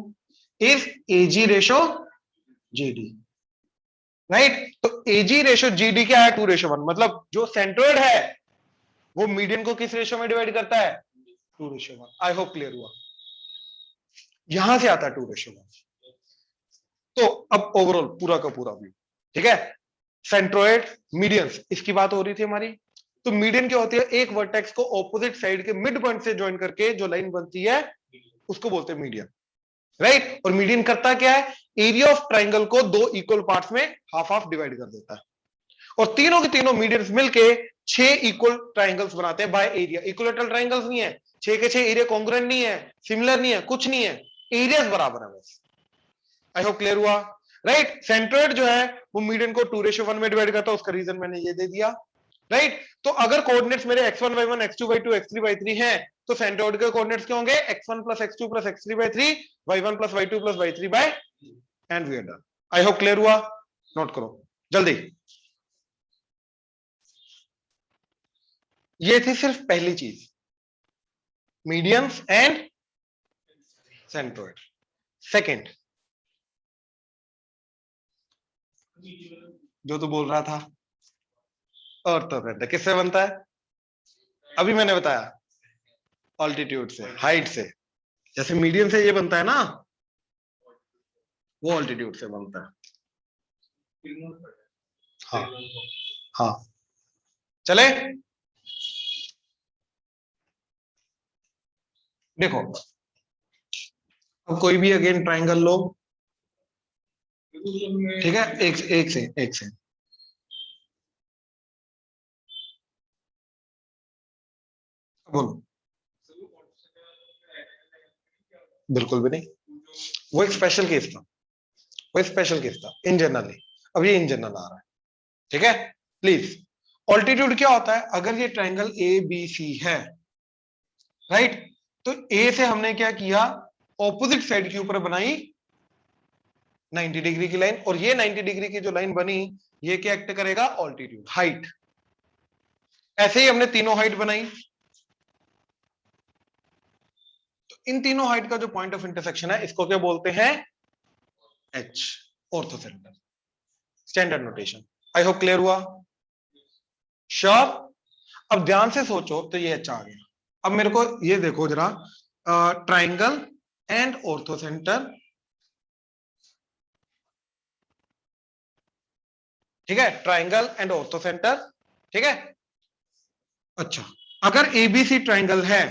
is AG ratio GD, right? तो AG रेशो GD क्या है? 2:1। मतलब जो सेंट्रोइड है वो मीडियन को किस रेशो में डिवाइड करता है? 2:1। आई होप क्लियर हुआ? यहां से आता है 2:1। तो अब ओवरऑल पूरा का पूरा व्यू, ठीक है? सेंट्रोइड, मीडियंस, इसकी बात हो रही थी हमारी। तो मीडियन क्या होती है? एक वर्टेक्स को ऑपोजिट साइड के मिड पॉइंट से ज्वाइन करके जो लाइन बनती है उसको बोलते हैं मीडियन, राइट? और मीडियन करता क्या है? एरिया ऑफ ट्राइंगल को दो इक्वल पार्ट्स में हाफ हाफ डिवाइड कर देता है, और तीनों के तीनों मीडियंस मिलके 6 इक्वल ट्राइंगल्स बनाते हैं बाय एरिया। इक्विलेटरल ट्राइंगल्स नहीं है, 6 के 6 एरिया कॉन्ग्रुएंट नहीं है, सिमिलर नहीं है, कुछ नहीं है, एरियाज बराबर है बस। आई होप क्लियर हुआ? राइट? सेंट्रोइड जो है वो मीडियन को 2:1 में डिवाइड करता है, उसका रीजन मैंने ये दे दिया, राइट? तो अगर कोऑर्डिनेट्स मेरे x1 y1 x2 y2 x3 y3 हैं, तो सेंट्रोइड के कोऑर्डिनेट्स क्या होंगे? x1 plus x2 plus x3 by 3, y1 plus y2 plus y3 by, and we are done. I hope clear हुआ? नोट करो जल्दी। ये थी सिर्फ पहली चीज, मीडियंस एंड सेंट्रोइड। सेकंड, जो तू बोल रहा था, ऑर्थो सेंटर किससे बनता है? अभी मैंने बताया, ऑल्टीट्यूड से, हाइट से। जैसे मीडियम से ये बनता है ना, वो ऑल्टीट्यूड से बनता है। हाँ हाँ, चले। देखो, अब कोई भी अगेन ट्राइंगल लो, ठीक है, एक से बोलो। बिल्कुल भी नहीं, वो एक स्पेशल केस था, वो एक स्पेशल केस था, इन जनरल नहीं। अब ये इन जनरल आ रहा है, ठीक है। प्लीज, ऑल्टीट्यूड क्या होता है? अगर ये ट्राइंगल ए बी सी है, राइट, तो ए से हमने क्या किया, ऑपोजिट साइड के ऊपर बनाई 90 डिग्री की लाइन, और ये 90 डिग्री की जो लाइन बनी, ये क्या एक्ट करेगा? Altitude, height. ऐसे ही हमने तीनों हाइट बनाई, तो इन तीनों हाइट का जो पॉइंट ऑफ इंटरसेक्शन है, इसको क्या बोलते हैं? H, ortho centre, standard notation. आई होप क्लियर हुआ? श्योर? अब ध्यान से सोचो, तो ये एच आ गया। अब मेरे को ये देखो जरा, ट्राइंगल एंड ऑर्थो सेंटर, ठीक है, ट्राइंगल एंड ऑर्थो सेंटर, ठीक है। अच्छा, अगर एबीसी ट्राइंगल है,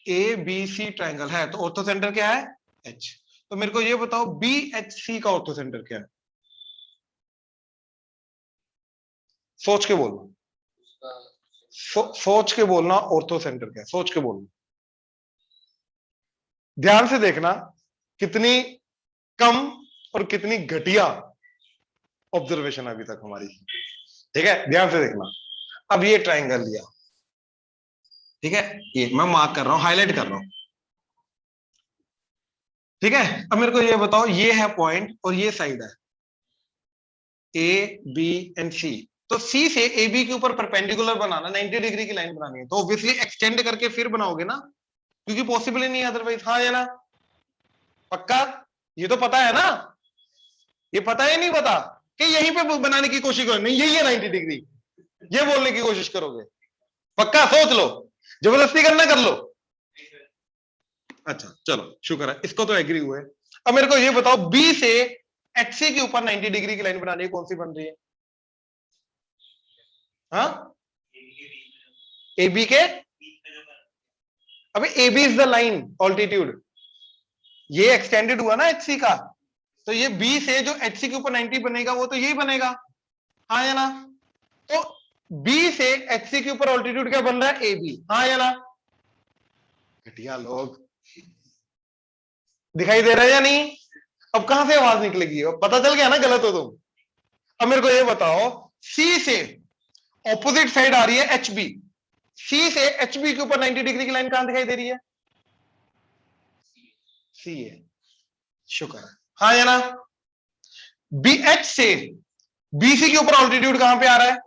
एबीसी ट्राइंगल है, तो ऑर्थो सेंटर क्या है? एच। तो मेरे को ये बताओ, बीएचसी का ऑर्थो सेंटर क्या है? सोच के बोलना, सोच के बोलना, ऑर्थो सेंटर क्या है, सोच के बोलना। ध्यान से देखना, कितनी कम और कितनी घटिया ऑब्जर्वेशन अभी तक हमारी, ठीक है, ध्यान से देखना। अब ये ट्राइंगल लिया, ठीक है, ये मैं मार्क कर रहा हूं, हाईलाइट कर रहा हूं, ठीक है। अब मेरे को ये बताओ, ये है पॉइंट और ये साइड है ए बी एंड सी, तो सी से ए बी के ऊपर परपेंडिकुलर बनाना, 90 डिग्री की लाइन बनानी है, तो ऑब्वियसली एक्सटेंड करके फिर बनाओगे ना, क्योंकि पॉसिबल ही नहीं है अदरवाइज। हाँ या ना? पक्का? ये तो पता है ना, ये पता है नहीं पता कि यहीं पे बनाने की कोशिश करो, नहीं यही है 90 डिग्री, ये बोलने की कोशिश करोगे? पक्का? सोच लो, जबरदस्ती करना कर लो। अच्छा चलो, शुक्र है, इसको तो एग्री हुए। अब मेरे को ये बताओ, बी से एचसी के ऊपर 90 डिग्री की लाइन बनानी है, कौन सी बन रही है? हाँ, ए बी के, अबे A B is the line altitude, ये एक्सटेंडेड हुआ ना एचसी का, तो ये बी से जो एचसी के ऊपर 90 बनेगा, वो तो यही बनेगा। हाँ या ना? तो बी से एचसी के ऊपर ऑल्टीट्यूड क्या बन रहा है? A B. हाँ या ना? घटिया लोग, दिखाई दे रहा है या नहीं? अब कहां से आवाज निकलेगी? अब पता चल गया ना गलत हो तुम। अब मेरे को ये बताओ, सी से ऑपोजिट साइड आ रही है एच बी, सी से एच बी के ऊपर 90 डिग्री की लाइन कहां दिखाई दे रही है? सी है, शुक्र है। हाँ या ना? बी एच से बीसी के ऊपर ऑल्टीट्यूड कहां पे आ रहा है?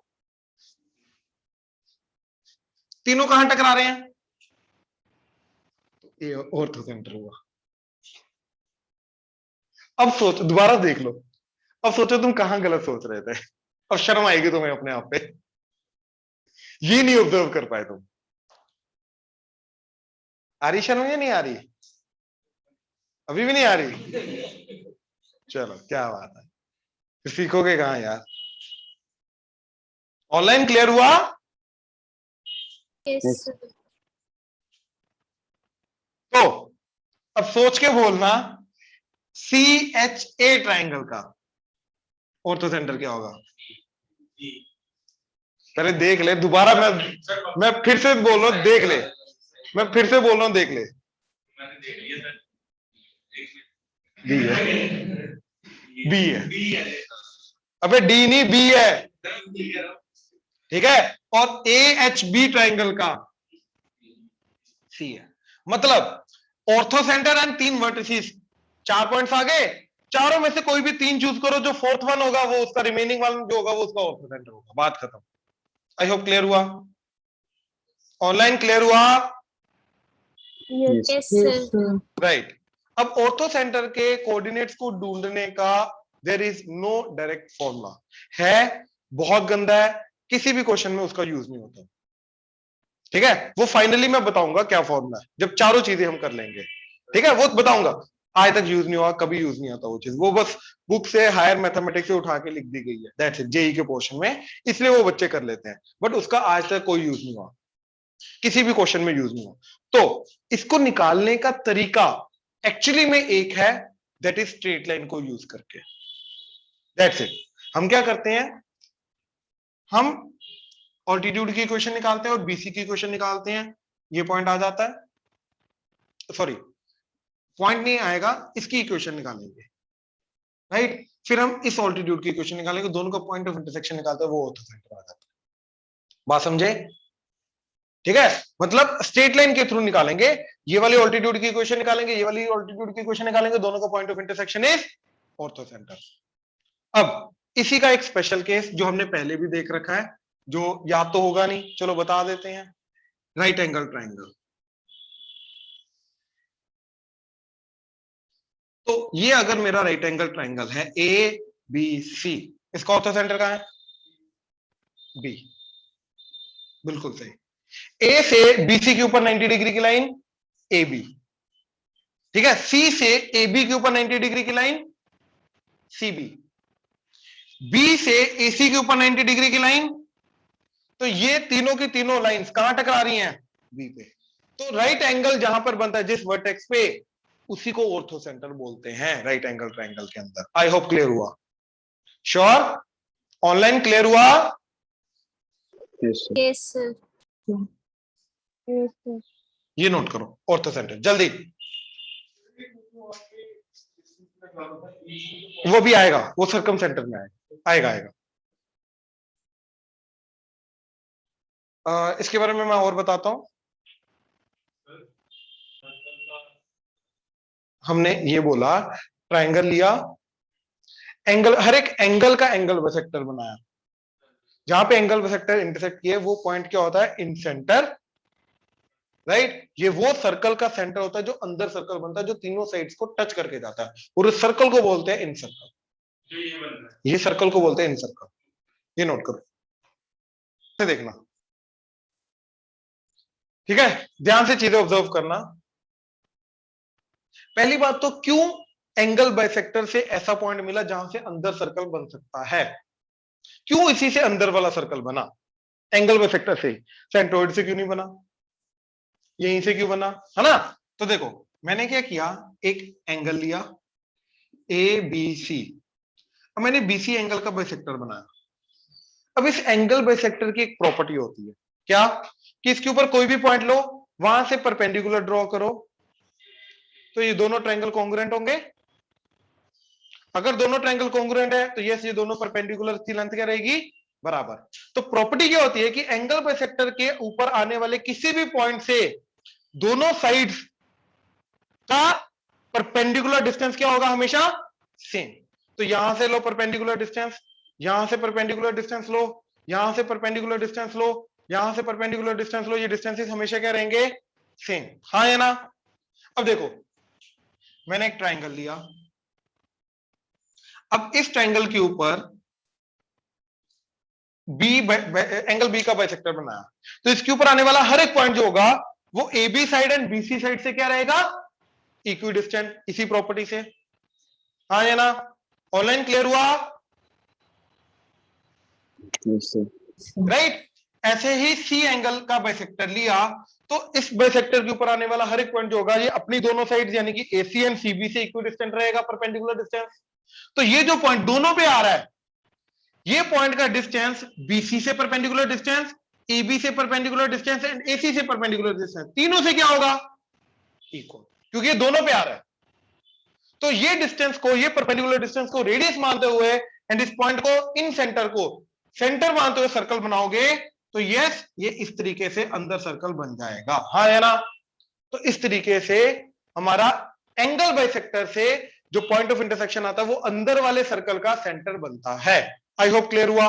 तीनों कहां टकरा रहे हैं? ये ऑर्थो सेंटर हुआ। अब सोच, दोबारा देख लो, अब सोचो तुम कहां गलत सोच रहे थे। अब शर्म आएगी तुम्हें अपने आप पे, ये नहीं ऑब्जर्व कर पाए तुम। आ रही शर्म या नहीं आ रही? अभी भी नहीं आ रही? चलो क्या बात है, फिर सीखोगे कहां यार। ऑनलाइन क्लियर हुआ? Yes, Yes. तो अब सोच के बोलना, सी एच ए ट्राइंगल का ऑर्थो सेंटर क्या होगा? पहले देख ले, दोबारा मैं फिर से बोल रहा हूं, देख ले, मैं फिर से बोल रहा हूं, देख ले। बी है, बी है, अबे डी नहीं बी है, ठीक है। और ए एच बी ट्राइंगल का सी है, मतलब ortho center and 3 vertices, 4 points आ गए, चारों में से कोई भी 3 चूज करो, जो फोर्थ वन होगा वो उसका, रिमेनिंग वन जो होगा वो उसका ऑर्थो सेंटर होगा, बात खत्म। आई होप क्लियर हुआ? ऑनलाइन क्लियर हुआ? Yes. yes, Yes, sir. Right. अब ऑर्थो सेंटर के कोऑर्डिनेट्स को ढूंढने का there is no direct formula. है, बहुत गंदा है, किसी भी क्वेश्चन में उसका यूज नहीं होता। ठीक है, वो फाइनली मैं बताऊंगा क्या फॉर्मूला है, जब चारों चीजें हम कर लेंगे। ठीक है, वो बताऊंगा। आज तक यूज नहीं हुआ, कभी यूज नहीं आता वो चीज, वो बस बुक से हायर मैथमेटिक्स से उठा के लिख दी गई है, दैट्स इट, जेई के पोर्शन में, इसलिए वो बच्चे कर लेते हैं, बट उसका आज तक कोई यूज नहीं हुआ, किसी भी क्वेश्चन में यूज नहीं हुआ। तो इसको निकालने का तरीका एक्चुअली में एक है, दैट इज स्ट्रेट लाइन को यूज करके। That's it. हम क्या करते हैं, हम ऑल्टीट्यूड की इक्वेशन निकालते हैं और बीसी की इक्वेशन निकालते हैं, ये पॉइंट आ जाता है, सॉरी पॉइंट नहीं आएगा, इसकी इक्वेशन निकालेंगे, राइट। फिर हम इस ऑल्टीट्यूड की इक्वेशन निकालेंगे, दोनों का पॉइंट ऑफ इंटरसेक्शन निकालते हैं, वो ऑर्थो सेंटर आ जाता है। बात समझे? ठीक है, मतलब स्ट्रेट लाइन के थ्रू निकालेंगे, ये वाली ऑल्टीट्यूड की इक्वेशन निकालेंगे, ये वाली ऑल्टीट्यूड की इक्वेशन निकालेंगे, दोनों का point of intersection is ortho centre. अब इसी का एक स्पेशल केस जो हमने पहले भी देख रखा है, जो याद तो होगा नहीं, चलो बता देते हैं, राइट एंगल ट्राइंगल। तो ये अगर मेरा राइट एंगल ट्राइंगल है ए बी सी, इसका ऑर्थो सेंटर कहां है? बी, बिल्कुल सही। ए से बीसी के ऊपर 90 डिग्री की लाइन ए बी, ठीक है। सी से ए बी के ऊपर 90 डिग्री की लाइन सी बी, बी से एसी के ऊपर 90 डिग्री की लाइन, तो ये तीनों की तीनों लाइंस कहां टकरा रही हैं? बी पे। तो राइट एंगल जहां पर बनता है जिस वर्टेक्स पे, उसी को ऑर्थो सेंटर बोलते हैं राइट एंगल ट्राइंगल के अंदर। आई होप क्लियर हुआ? श्योर? ऑनलाइन क्लियर हुआ? Yes sir. Yes sir. ये नोट करो, ऑर्थो सेंटर, जल्दी। वो भी आएगा, वो सर्कम सेंटर में आएगा आएगा। इसके बारे में मैं और बताता हूं। हमने ये बोला ट्राइंगल लिया, एंगल, हर एक एंगल का एंगल बाइसेक्टर बनाया, जहां पे एंगल बाइसेक्टर इंटरसेक्ट किए वो पॉइंट क्या होता है? इन सेंटर, राइट। ये वो सर्कल का सेंटर होता है जो अंदर सर्कल बनता है, जो तीनों साइड्स को टच करके जाता है, और उस सर्कल को बोलते हैं इन सर्कल। ये सर्कल को बोलते हैं इन सर्कल। ये नोट करो, से देखना, ठीक है, ध्यान से चीजें ऑब्जर्व करना। पहली बात तो क्यों एंगल बाइसेक्टर से ऐसा पॉइंट मिला जहां से अंदर सर्कल बन सकता है? क्यों इसी से अंदर वाला सर्कल बना? एंगल बाइसेक्टर से, सेंट्रोइड से क्यों नहीं बना? यहीं से क्यों बना? है ना। तो देखो मैंने क्या किया, एक एंगल लिया ए बी सी, अब मैंने बीसी एंगल का बाइसेक्टर बनाया। अब इस एंगल बाइसेक्टर की एक प्रॉपर्टी होती है, क्या? कि इसके ऊपर कोई भी पॉइंट लो, वहां से परपेंडिकुलर ड्रॉ करो, तो ये दोनों ट्रायंगल कॉन्ग्रुएंट होंगे। अगर दोनों ट्रायंगल कॉन्ग्रुएंट है तो यस, ये दोनों परपेंडिकुलर की लेंथ क्या रहेगी? बराबर। तो प्रॉपर्टी क्या होती है कि एंगल बाइसेक्टर के ऊपर आने वाले किसी भी पॉइंट से दोनों साइड्स का परपेंडिकुलर डिस्टेंस क्या होगा? हमेशा सेम। तो यहां से लो परपेंडिकुलर डिस्टेंस, यहां से परपेंडिकुलर डिस्टेंस लो, यहां से परपेंडिकुलर डिस्टेंस लो, यहां से परपेंडिकुलर डिस्टेंस लो, ये डिस्टेंसेस हमेशा क्या रहेंगे? सेम। हाँ या ना? अब देखो मैंने एक ट्राइंगल लिया, अब इस ट्राइंगल के ऊपर बी, एंगल बी का बाइसेक्टर बनाया, तो इसके ऊपर आने वाला हर एक पॉइंट जो होगा वो A B side and BC side से क्या रहेगा? इक्विडिस्टेंट, इसी प्रॉपर्टी से। हाँ या ना? ऑनलाइन क्लियर हुआ? Yes sir. राइट। ऐसे ही सी एंगल का बाइसेक्टर लिया, तो इस बाइसेक्टर के ऊपर आने वाला हर एक पॉइंट जो होगा ये अपनी दोनों साइड यानी कि एसी एंड सीबी से इक्विडिस्टेंट रहेगा, परपेंडिकुलर डिस्टेंस। तो ये जो पॉइंट दोनों पे आ रहा है, ये पॉइंट का डिस्टेंस बीसी से परपेंडिकुलर डिस्टेंस, ईबी से परपेंडिकुलर डिस्टेंस एंड एसी से परपेंडिकुलर डिस्टेंस, तीनों से क्या होगा? इक्वल, क्योंकि ये दोनों पे आ रहा है। तो ये डिस्टेंस को, ये परपेंडिकुलर डिस्टेंस को रेडियस मानते हुए एंड इस पॉइंट को इन सेंटर को सेंटर मानते हुए सर्कल बनाओगे, तो यस, ये इस तरीके से अंदर सर्कल बन जाएगा। हाँ या ना? तो इस तरीके से हमारा एंगल बाइसेक्टर से जो पॉइंट ऑफ इंटरसेक्शन आता है वो अंदर वाले सर्कल का सेंटर बनता है। आई होप क्लियर हुआ?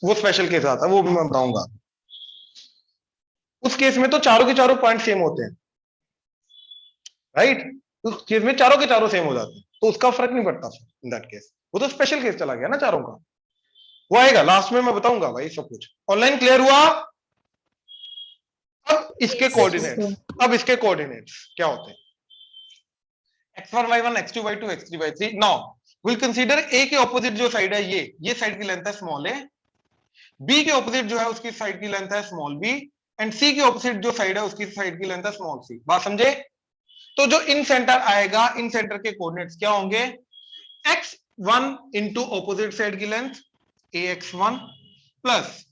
वो स्पेशल केस आता है, वो मैं बताऊंगा। उस केस में तो चारों के चारों पॉइंट सेम होते हैं, राइट। उस केस में चारों के चारों सेम हो जाते हैं, तो उसका फर्क नहीं पड़ता इन दैट केस, वो तो स्पेशल केस चला गया ना चारों का, वो आएगा लास्ट में, मैं बताऊंगा भाई सब कुछ। ऑनलाइन क्लियर हुआ? अब इसके Yes, कोऑर्डिनेट्स, sir. अब इसके कोऑर्डिनेट्स क्या होते हैं? x1 y1 x2 y2 x3 y3। Now will consider a के ऑपोजिट जो साइड है, ये साइड की लेंथ है स्मॉल ए, बी के ऑपोजिट जो है उसकी साइड की लेंथ है स्मॉल बी, एंड सी के ऑपोजिट जो साइड है उसकी साइड की लेंथ है स्मॉल सी। बात समझे? तो जो इन सेंटर आएगा, इन सेंटर के कोऑर्डिनेट्स क्या होंगे? x1 इंटू ऑपोजिट साइड की length ax1 plus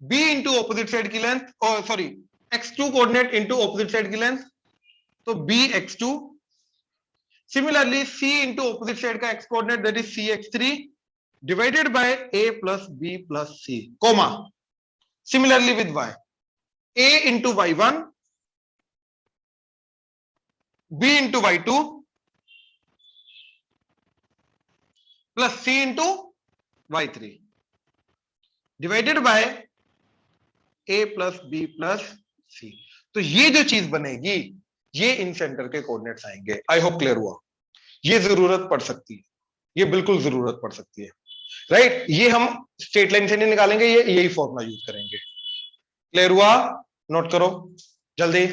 b into opposite side की लेंथ, और sorry x2 coordinate into opposite side की लेंथ, तो bx2। Similarly c into opposite side का x coordinate that is cx3 divided by a plus b plus c, comma similarly with y, a into y1 b into y2 plus c into y3 divided by a plus b plus c। तो ये जो चीज बनेगी, ये इन centre के coordinates आएंगे। आई hope clear हुआ? ये जरूरत पड़ सकती है, ये बिल्कुल जरूरत पड़ सकती है, राइट? ये हम स्ट्रेट लाइन से नहीं निकालेंगे, ये यही फॉर्मूला यूज करेंगे। क्लियर हुआ? नोट करो जल्दी।